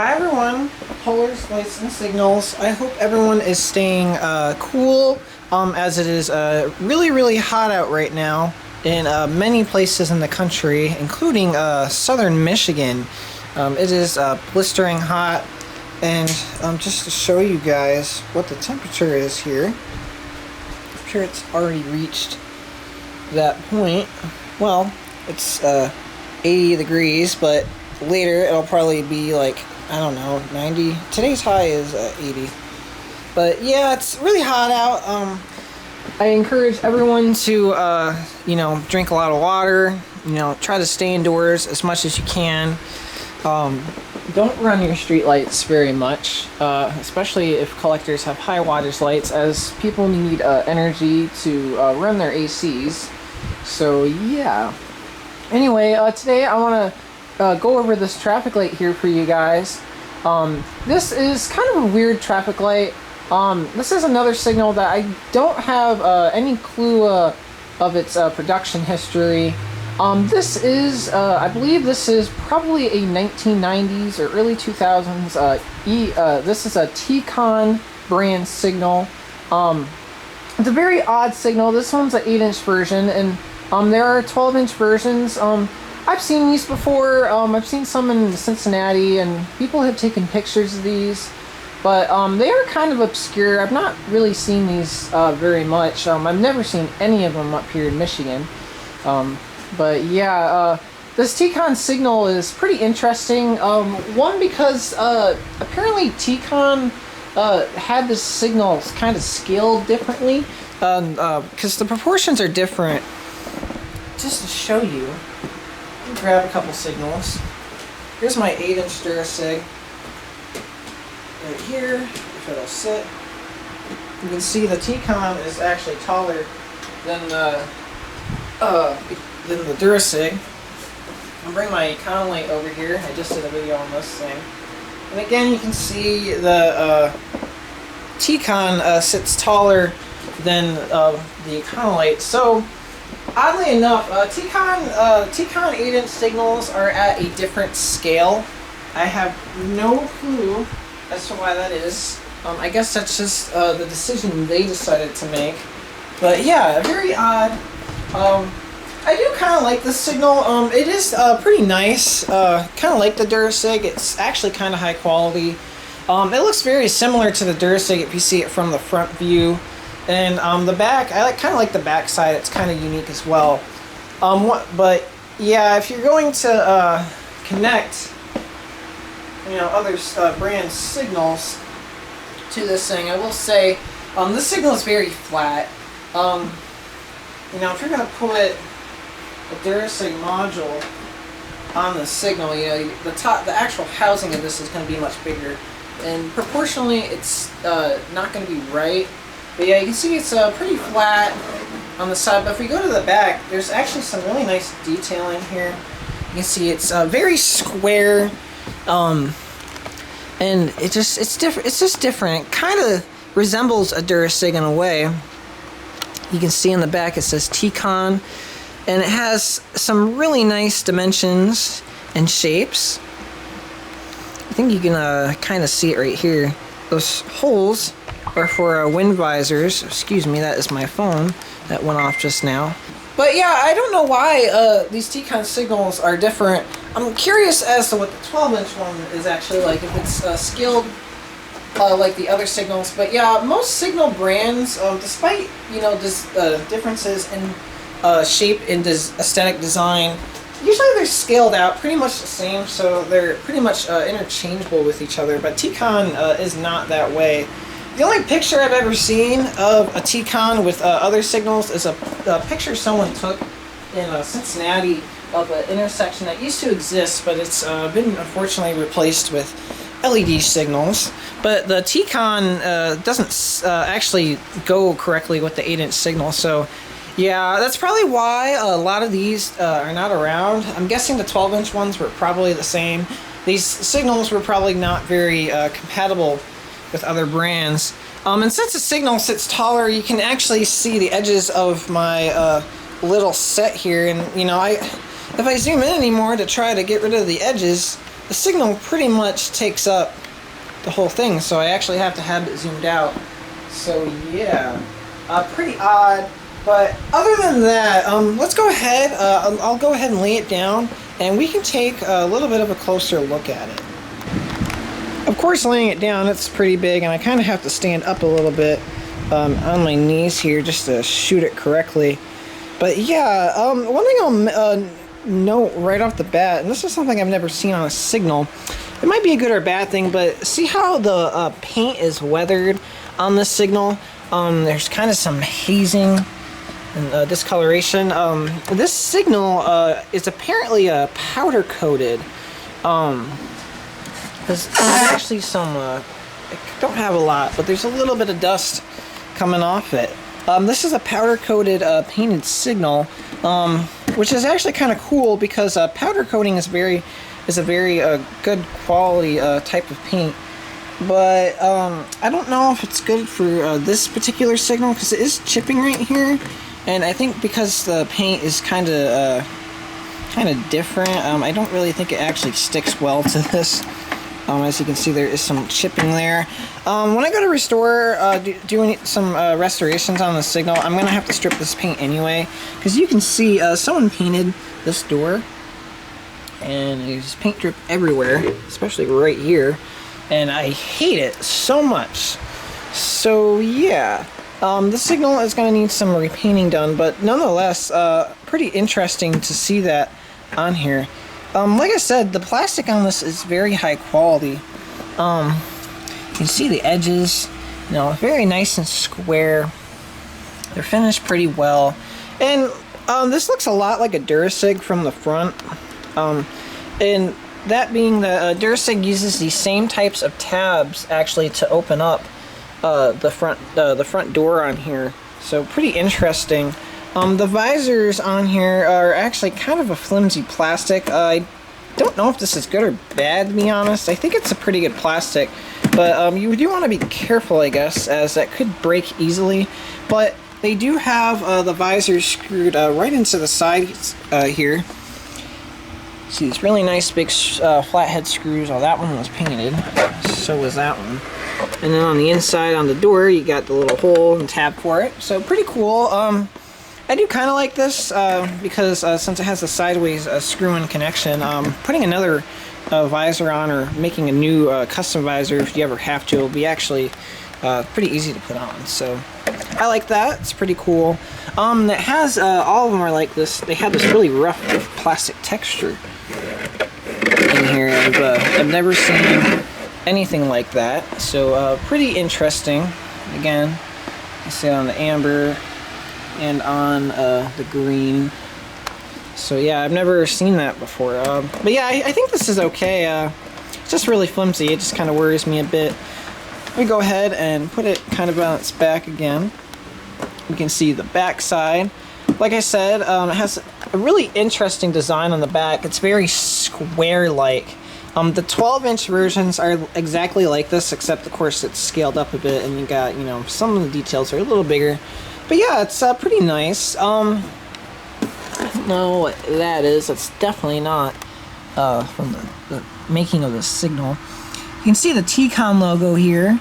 Hi everyone, Polars, Lights, and Signals. I hope everyone is staying cool as it is really hot out right now in many places in the country, including southern Michigan. It is blistering hot, and just to show you guys what the temperature is here, I'm sure it's already reached that point. Well, it's 80 degrees, but later it'll probably be like, I don't know, 90. Today's high is 80. But yeah, it's really hot out. I encourage everyone to, drink a lot of water. Try to stay indoors as much as you can. Don't run your street lights very much, especially if collectors have high wattage lights, as people need energy to run their ACs. So yeah. Anyway, today I want to go over this traffic light here for you guys. This is kind of a weird traffic light. This is another signal that I don't have any clue of its production history. This is, I believe this is probably a 1990s or early 2000s this is a T-Con brand signal. It's a very odd signal. This one's an 8-inch version, and there are 12-inch versions. I've seen these before. I've seen some in Cincinnati, and people have taken pictures of these, but they are kind of obscure. I've not really seen these very much. I've never seen any of them up here in Michigan. But yeah, this T-Con signal is pretty interesting. One, because apparently T-Con had this signal kind of scaled differently, because the proportions are different. Just to show you, grab a couple signals. Here's my 8-inch Durasig right here, if it'll sit. You can see the T-Con is actually taller than the Durasig. I'll bring my Econolite over here. I just did a video on this thing. And again, you can see the T-Con sits taller than the Econolite. So oddly enough, T-Con 8-inch signals are at a different scale. I have no clue as to why that is. I guess that's just the decision they decided to make. But yeah, very odd. I do kind of like this signal. It is pretty nice. Kind of like the Durasig. It's actually kind of high quality. It looks very similar to the Durasig if you see it from the front view. And the back, I kind of like the back side. It's kind of unique as well. But yeah, if you're going to connect, other brand signals to this thing, I will say this signal is very flat. If you're going to put a Durasig module on the signal, the actual housing of this is going to be much bigger, and proportionally, it's not going to be right. But yeah, you can see it's pretty flat on the side, but if we go to the back, there's actually some really nice detailing here. You can see it's very square, and it's just different. It kind of resembles a Durasig in a way. You can see in the back it says T-Con, and it has some really nice dimensions and shapes. I think you can kind of see it right here. Those holes are for wind visors. Excuse me, that is my phone that went off just now. But yeah, I don't know why these T-Con signals are different. I'm curious as to what the 12-inch one is actually like, if it's scaled like the other signals. But yeah, most signal brands, despite differences in shape and aesthetic design, usually they're scaled out pretty much the same, so they're pretty much interchangeable with each other. But T-Con is not that way. The only picture I've ever seen of a T-Con with other signals is a picture someone took in Cincinnati of an intersection that used to exist, but it's been unfortunately replaced with LED signals. But the T-Con doesn't actually go correctly with the 8-inch signal, so yeah, that's probably why a lot of these are not around. I'm guessing the 12-inch ones were probably the same. These signals were probably not very compatible with other brands. And since the signal sits taller, you can actually see the edges of my little set here. And if I zoom in anymore to try to get rid of the edges, the signal pretty much takes up the whole thing, so I actually have to have it zoomed out. So yeah, pretty odd. But other than that, let's go ahead. I'll go ahead and lay it down, and we can take a little bit of a closer look at it. Of course, laying it down, it's pretty big, and I kind of have to stand up a little bit on my knees here just to shoot it correctly. But yeah, one thing I'll note right off the bat, and this is something I've never seen on a signal. It might be a good or bad thing, but see how the paint is weathered on this signal? There's kind of some hazing and discoloration. This signal is apparently powder coated. There's actually some, I don't have a lot, but there's a little bit of dust coming off it. This is a powder coated painted signal, which is actually kind of cool because powder coating is a very good quality type of paint. But I don't know if it's good for this particular signal because it is chipping right here, and I think because the paint is kind of different, I don't really think it actually sticks well to this. As you can see, there is some chipping there. When I go to restore, doing some restorations on the signal, I'm gonna have to strip this paint anyway, because you can see someone painted this door, and there's paint drip everywhere, especially right here. And I hate it so much. So yeah, the signal is going to need some repainting done, but nonetheless, pretty interesting to see that on here. Like I said, the plastic on this is very high quality. You can see the edges, you know, very nice and square. They're finished pretty well. And this looks a lot like a Durasig from the front. And that being that Durasig uses these same types of tabs actually to open up the front door on here. So pretty interesting. The visors on here are actually kind of a flimsy plastic. I don't know if this is good or bad, to be honest. I think it's a pretty good plastic, but you do want to be careful, I guess, as that could break easily. But they do have the visors screwed right into the sides here. See these really nice big flathead screws. Oh, that one was painted. So was that one. And then on the inside on the door, you got the little hole and tab for it. So pretty cool. I do kind of like this because since it has a sideways screw-in connection, putting another visor on or making a new custom visor, if you ever have to, will be actually pretty easy to put on. So I like that. It's pretty cool. It has all of them are like this. They have this really rough plastic texture in here, and I've never seen anything like that. So pretty interesting. Again, you see it on the amber and on the green. So yeah, I've never seen that before. But yeah, I think this is okay. It's just really flimsy. It just kind of worries me a bit. Let me go ahead and put it kind of on its back again. You can see the back side. Like I said, it has a really interesting design on the back. It's very square-like. The 12-inch versions are exactly like this, except of course it's scaled up a bit, and you got, you know, some of the details are a little bigger. But yeah, it's pretty nice. I don't know what that is. It's definitely not from the making of the signal. You can see the T-Con logo here.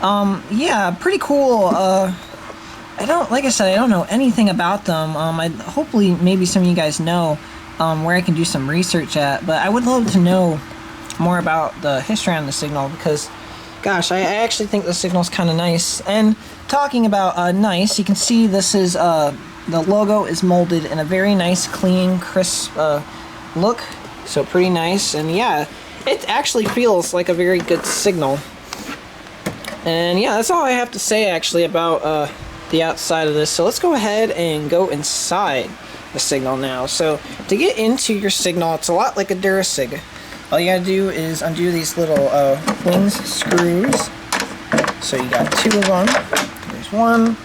Yeah, pretty cool. Like I said, I don't know anything about them. Hopefully maybe some of you guys know where I can do some research at, but I would love to know more about the history on the signal because, gosh, I actually think the signal's kind of nice. And talking about nice, you can see this is the logo is molded in a very nice, clean, crisp look. So pretty nice, and yeah, it actually feels like a very good signal. And yeah, that's all I have to say actually about the outside of this. So let's go ahead and go inside the signal now. So to get into your signal, it's a lot like a Durasig. All you gotta do is undo these little wings screws. So you got two of them. There's one.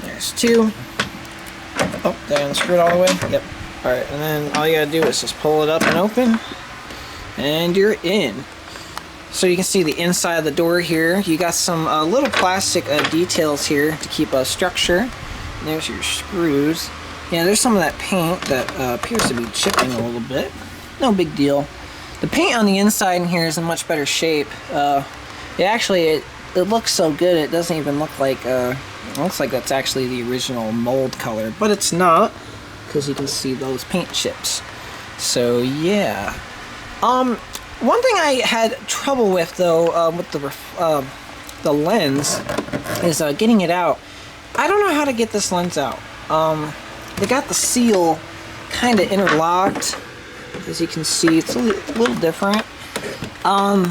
There's two. Oh, did I unscrew it all the way? Yep. Alright, and then all you gotta do is just pull it up and open. And you're in. So you can see the inside of the door here. You got some little plastic details here to keep a structure. And there's your screws. Yeah, there's some of that paint that appears to be chipping a little bit. No big deal. The paint on the inside in here is in much better shape. It looks so good it doesn't even look like, it looks like that's actually the original mold color, but it's not, because you can see those paint chips. So yeah. One thing I had trouble with though, with the lens, is getting it out. I don't know how to get this lens out. They got the seal kind of interlocked. As you can see, it's a little different. I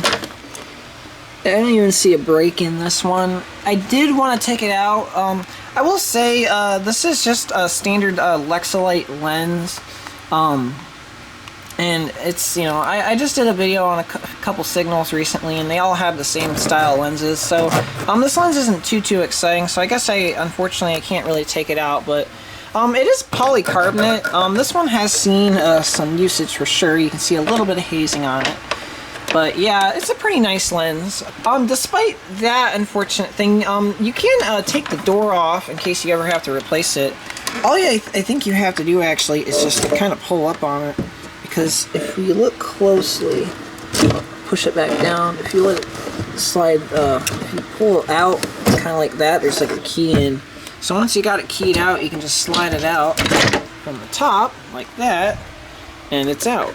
don't even see a break in this one. I did want to take it out. I will say this is just a standard Lexolite lens. And it's, you know, I just did a video on a couple signals recently, and they all have the same style lenses. So this lens isn't too exciting. So I guess unfortunately I can't really take it out, but it is polycarbonate. This one has seen some usage for sure. You can see a little bit of hazing on it. But yeah, it's a pretty nice lens. Despite that unfortunate thing, you can take the door off in case you ever have to replace it. All I think you have to do actually is just kind of pull up on it. Because if we look closely, push it back down, if you let it slide, if you pull it out, kind of like that, there's like a key in. So once you got it keyed out, you can just slide it out from the top, like that, and it's out.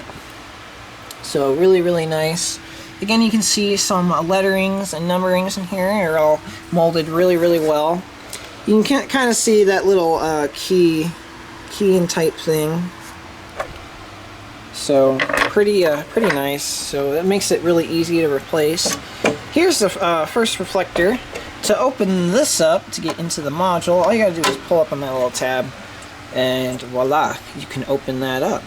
So really nice. Again, you can see some letterings and numberings in here are all molded really well. You can kind of see that little key and type thing. So pretty nice. So that makes it really easy to replace. Here's the first reflector. To open this up to get into the module, all you gotta do is pull up on that little tab, and voila, you can open that up.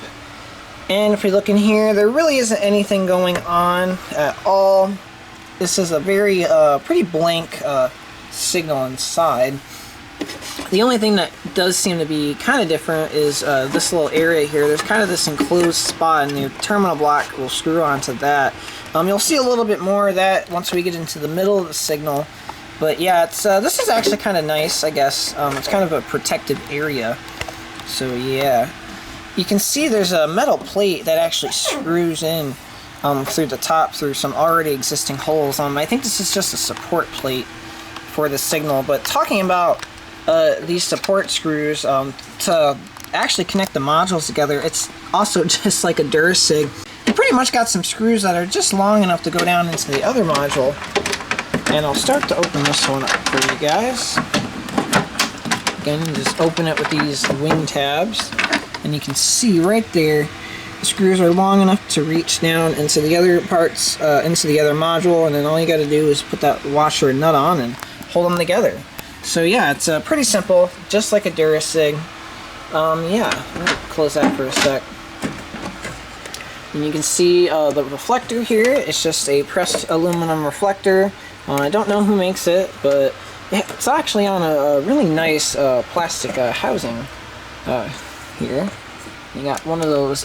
And if we look in here, there really isn't anything going on at all. This is a very pretty blank signal inside. The only thing that does seem to be kind of different is this little area here. There's kind of this enclosed spot, and your terminal block will screw onto that. You'll see a little bit more of that once we get into the middle of the signal. But yeah, it's this is actually kind of nice, I guess. It's kind of a protected area. So yeah. You can see there's a metal plate that actually screws in through the top through some already existing holes. I think this is just a support plate for the signal. But talking about these support screws, to actually connect the modules together, it's also just like a Durasig. You pretty much got some screws that are just long enough to go down into the other module. And I'll start to open this one up for you guys. Again, just open it with these wing tabs. And you can see right there, the screws are long enough to reach down into the other parts, into the other module. And then all you got to do is put that washer and nut on and hold them together. So yeah, it's pretty simple, just like a Durasig. Yeah, let me close that for a sec. And you can see the reflector here. It's just a pressed aluminum reflector. I don't know who makes it, but it's actually on a really nice plastic housing here. You got one of those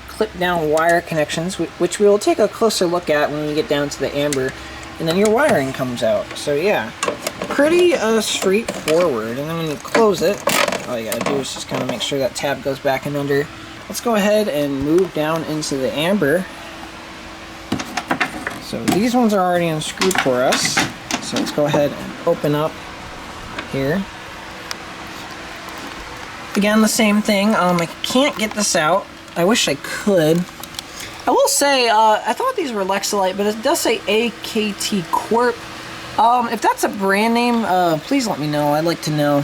clip-down wire connections, which we will take a closer look at when we get down to the amber, and then your wiring comes out. So yeah, pretty straightforward. And then when you close it, all you gotta do is just kind of make sure that tab goes back and under. Let's go ahead and move down into the amber. So these ones are already unscrewed for us. So let's go ahead and open up here. Again, the same thing. I can't get this out. I wish I could. I will say, I thought these were Lexolite, but it does say AKT Corp. If that's a brand name, please let me know. I'd like to know.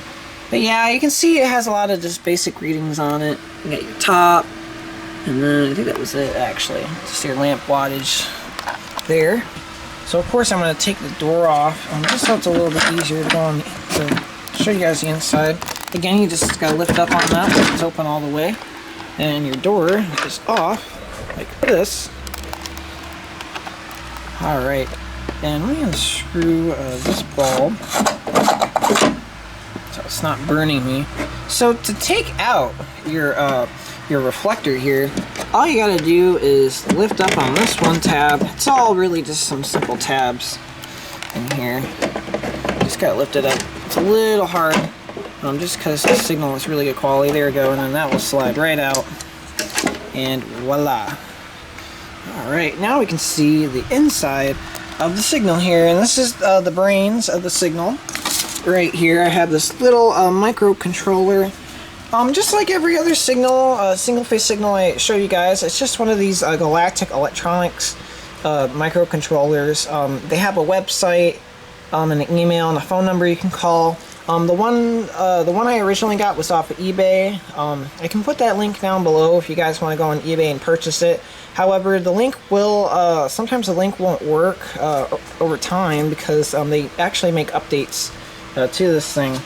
But yeah, you can see it has a lot of just basic readings on it. You got your top, and then I think that was it actually. Just your lamp wattage there. So of course I'm going to take the door off, just so it's a little bit easier to go on to show you guys the inside. Again, you just got to lift up on that so it's open all the way, and your door is off like this. All right, and let me unscrew this bulb so it's not burning me. So to take out your reflector here, all you gotta do is lift up on this one tab. It's all really just some simple tabs in here. Just gotta lift it up. It's a little hard, just because the signal is really good quality. There we go, and then that will slide right out, and voila. Alright, now we can see the inside of the signal here, and this is the brains of the signal. Right here I have this little microcontroller. Just like every other signal, single-phase signal I show you guys, it's just one of these Galactic Electronics microcontrollers. They have a website, and an email, and a phone number you can call. The one I originally got was off of eBay. I can put that link down below if you guys want to go on eBay and purchase it. However, the link will, sometimes the link won't work over time because they actually make updates to this thing.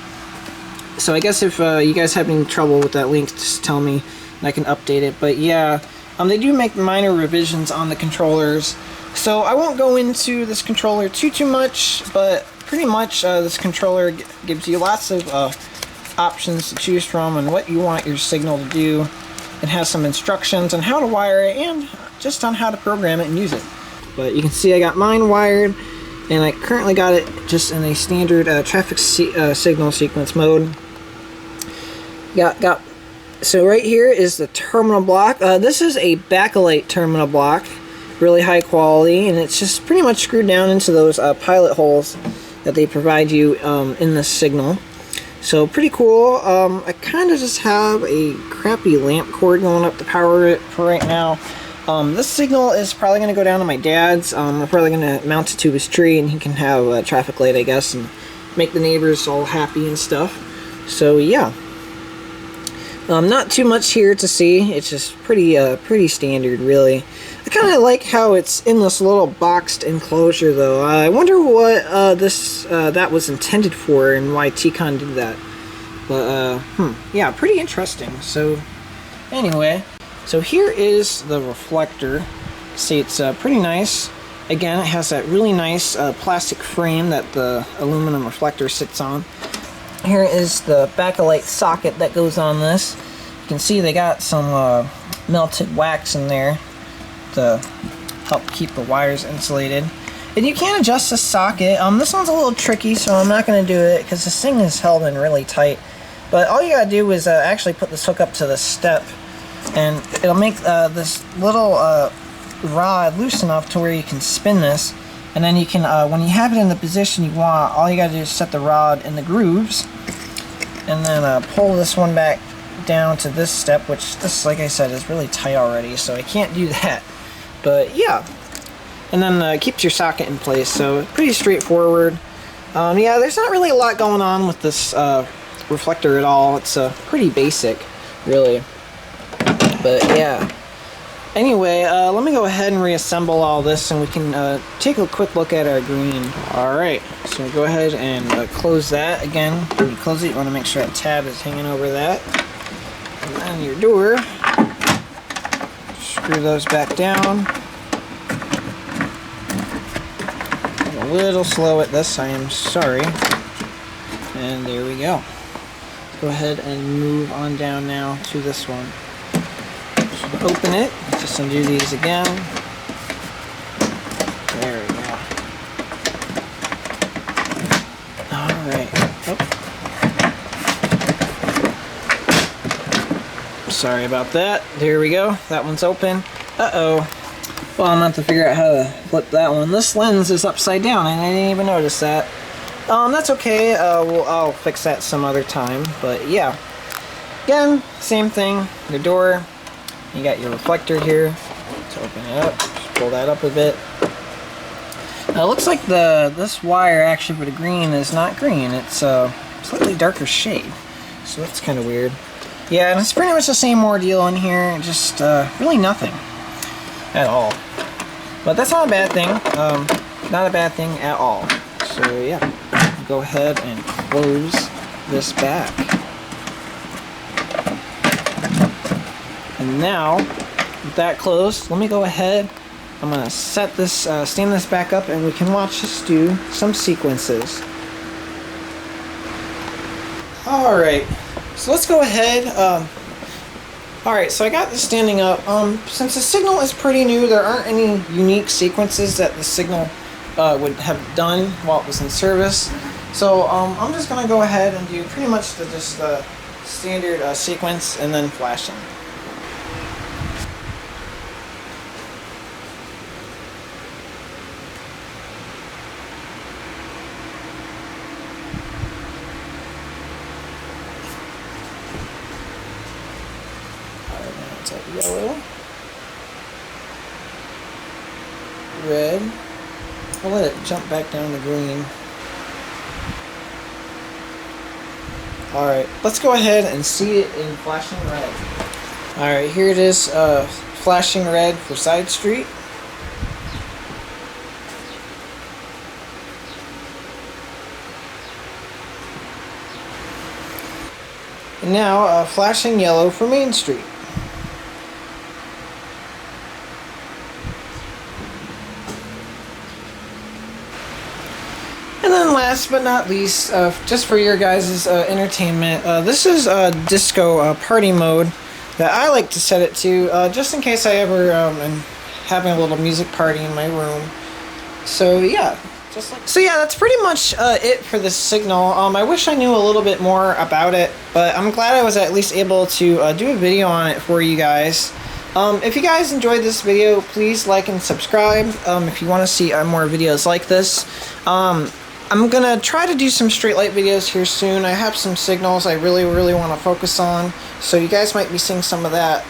So I guess if you guys have any trouble with that link, just tell me and I can update it. But yeah, they do make minor revisions on the controllers. So I won't go into this controller too much, but pretty much this controller gives you lots of options to choose from and what you want your signal to do. It has some instructions on how to wire it and just on how to program it and use it. But you can see I got mine wired, and I currently got it just in a standard traffic signal sequence mode. So right here is the terminal block. This is a backlight terminal block, really high quality, and it's just pretty much screwed down into those pilot holes that they provide you in this signal. So pretty cool. I kind of just have a crappy lamp cord going up to power it for right now. This signal is probably going to go down to my dad's. We're probably going to mount it to his tree, and he can have a traffic light, I guess, and make the neighbors all happy and stuff. So yeah. Not too much here to see. It's just pretty standard, really. I kind of like how it's in this little boxed enclosure, though. I wonder what that was intended for and why T-Con did that. But yeah, pretty interesting. So anyway, so here is the reflector. See, it's pretty nice. Again, it has that really nice plastic frame that the aluminum reflector sits on. Here is the backlight socket that goes on this. You can see they got some melted wax in there to help keep the wires insulated. And you can adjust the socket. This one's a little tricky, so I'm not going to do it because this thing is held in really tight. But all you got to do is actually put this hook up to the step, and it'll make this little rod loose enough to where you can spin this. And then you can, when you have it in the position you want, all you gotta do is set the rod in the grooves, and then pull this one back down to this step, which this, like I said, is really tight already, so I can't do that. But yeah, and then keeps your socket in place, so pretty straightforward. Yeah, there's not really a lot going on with this reflector at all. It's pretty basic, really. But yeah. Anyway, let me go ahead and reassemble all this, and we can take a quick look at our green. Alright, so go ahead and close that. Again, when you close it, you want to make sure that tab is hanging over that. And then your door. Screw those back down. I'm a little slow at this, I am sorry. And there we go. Go ahead and move on down now to this one. Open it, just undo these again. There we go. Alright. Oh. Sorry about that. There we go. That one's open. Uh-oh. Well, I'm going to have to figure out how to flip that one. This lens is upside down, and I didn't even notice that. That's okay. I'll fix that some other time. But yeah. Again, same thing. The door. You got your reflector here. Let's open it up. Just pull that up a bit. Now it looks like this wire actually for the green is not green. It's a slightly darker shade. So that's kind of weird. Yeah, and it's pretty much the same ordeal in here. Just really nothing at all. But that's not a bad thing. Not a bad thing at all. So yeah, go ahead and close this back. And now, with that closed, let me go ahead. I'm going to set this, stand this back up, and we can watch us do some sequences. Alright, so let's go ahead. Alright, so I got this standing up. Since the signal is pretty new, there aren't any unique sequences that the signal would have done while it was in service. So I'm just gonna go ahead and do pretty much just the standard sequence and then flashing. Alright, now it's at yellow, red. I'll let it jump back down to green. Alright, let's go ahead and see it in flashing red. Alright, here it is, flashing red for side street. And now, flashing yellow for Main Street. And then last but not least, just for your guys' entertainment, this is disco party mode that I like to set it to, just in case I ever am having a little music party in my room. So yeah, that's pretty much it for this signal. I wish I knew a little bit more about it, but I'm glad I was at least able to do a video on it for you guys. If you guys enjoyed this video, please like and subscribe if you want to see more videos like this. I'm gonna try to do some straight light videos here soon. I have some signals I really want to focus on, so you guys might be seeing some of that,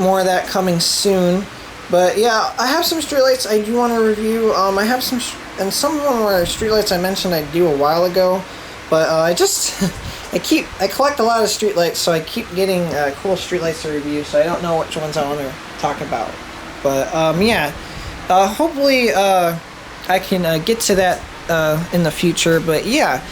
more of that coming soon. But yeah, I have some streetlights I do want to review. I have some, and some of them were streetlights I mentioned I'd do a while ago, but I collect a lot of streetlights, so I keep getting cool streetlights to review, so I don't know which ones I want to talk about. But yeah, hopefully I can get to that in the future. But yeah,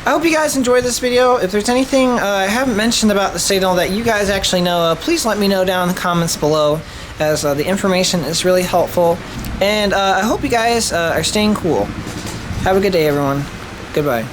I hope you guys enjoyed this video. If there's anything I haven't mentioned about the signal that you guys actually know, please let me know down in the comments below, as the information is really helpful. And I hope you guys are staying cool. Have a good day, everyone. Goodbye.